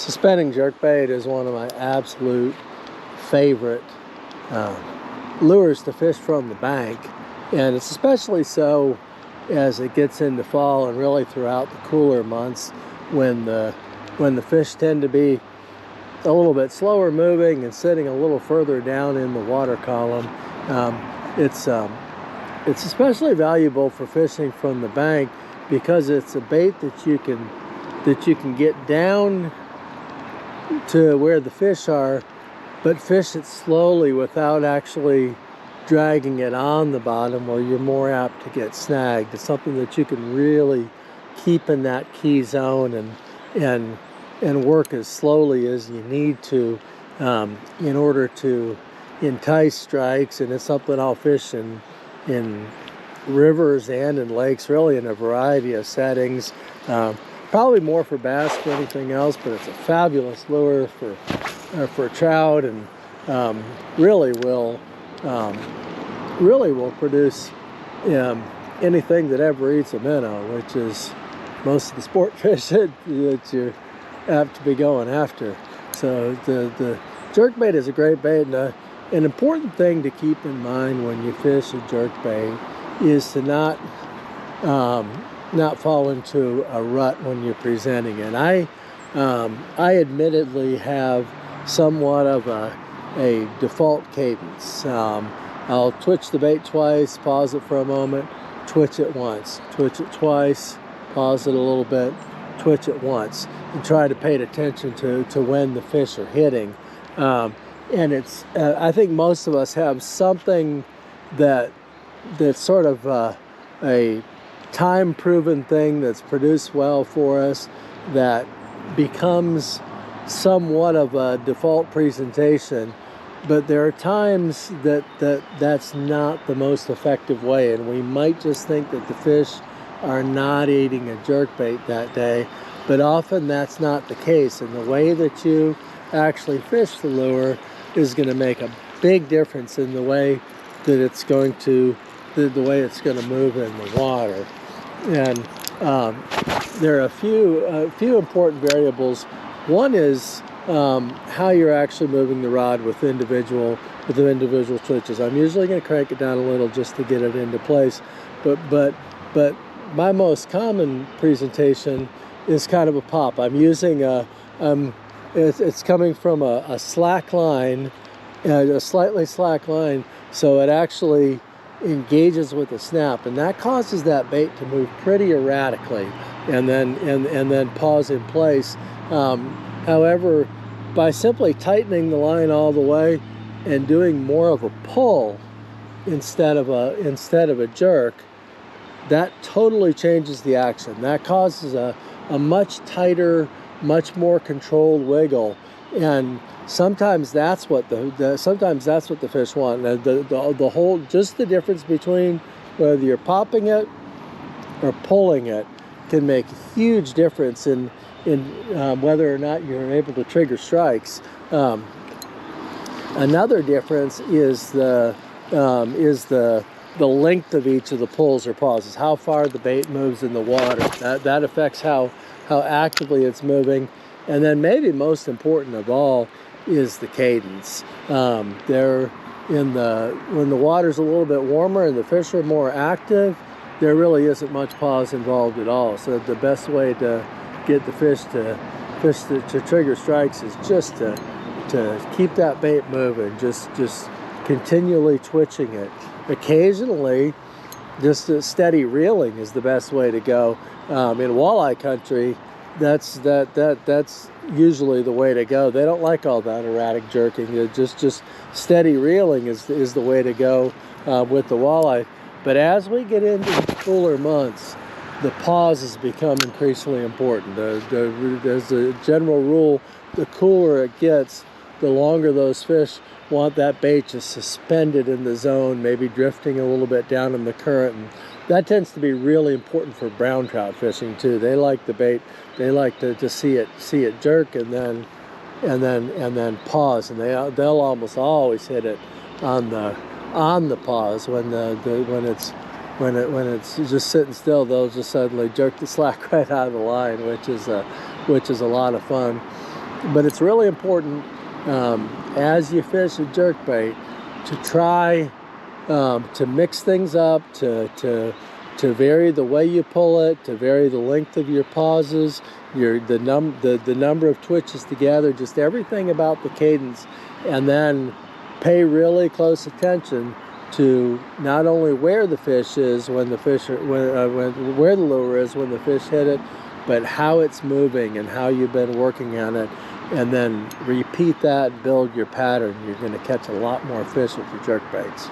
Suspending jerkbait is one of my absolute favorite lures to fish from the bank, and it's especially so as it gets into fall and really throughout the cooler months when the fish tend to be a little bit slower moving and sitting a little further down in the water column. It's especially valuable for fishing from the bank because it's a bait that you can get down to where the fish are, but fish it slowly without actually dragging it on the bottom, where you're more apt to get snagged. It's something that you can really keep in that key zone and work as slowly as you need to in order to entice strikes. And it's something I'll fish in rivers and in lakes, really in a variety of settings. Probably more for bass than anything else, but it's a fabulous lure for trout, and really will produce anything that ever eats a minnow, which is most of the sport fish that you're apt to be going after. So the jerkbait is a great bait, and an important thing to keep in mind when you fish a jerkbait is to not fall into a rut when you're presenting it. I admittedly have somewhat of a default cadence. I'll twitch the bait twice, pause it for a moment, twitch it once, twitch it twice, pause it a little bit, twitch it once, and try to pay attention to when the fish are hitting. And it's I think most of us have something that's sort of a time-proven thing that's produced well for us that becomes somewhat of a default presentation, but there are times that's not the most effective way, and we might just think that the fish are not eating a jerkbait that day, but often that's not the case, and the way that you actually fish the lure is going to make a big difference in the way that it's going to move in the water. And there are a few important variables. One is how you're actually moving the rod with individual twitches. I'm usually going to crank it down a little just to get it into place, but my most common presentation is kind of a pop. I'm using it's coming from a slack line, a slightly slack line, so it actually engages with a snap, and that causes that bait to move pretty erratically and then pause in place. However, by simply tightening the line all the way and doing more of a pull instead of a jerk, that totally changes the action. That causes a much tighter, much more controlled wiggle, and sometimes that's what the fish want. The whole, just the difference between whether you're popping it or pulling it can make a huge difference in whether or not you're able to trigger strikes. Another difference is the length of each of the pulls or pauses, how far the bait moves in the water. That affects how actively it's moving. And then maybe most important of all is the cadence. When the water's a little bit warmer and the fish are more active, there really isn't much pause involved at all. So the best way to get the fish to trigger strikes is just to keep that bait moving, just continually twitching it. Occasionally, just a steady reeling is the best way to go. In walleye country, that's usually the way to go. They don't like all that erratic jerking. Just steady reeling is the way to go with the walleye. But as we get into the cooler months, the pauses become increasingly important. As a general rule, the cooler it gets, the longer those fish want that bait just suspended in the zone, maybe drifting a little bit down in the current. And that tends to be really important for brown trout fishing too. They like the bait. They like to see it jerk and then pause, and they'll almost always hit it on the pause. When it's just sitting still, they'll just suddenly jerk the slack right out of the line, which is a lot of fun. But it's really important as you fish a jerkbait to try to mix things up, to vary the way you pull it, to vary the length of your pauses, the number of twitches together, just everything about the cadence, and then pay really close attention to not only where the fish is when the fish where the lure is when the fish hit it, but how it's moving and how you've been working on it, and then repeat that, build your pattern. You're going to catch a lot more fish with your jerkbaits.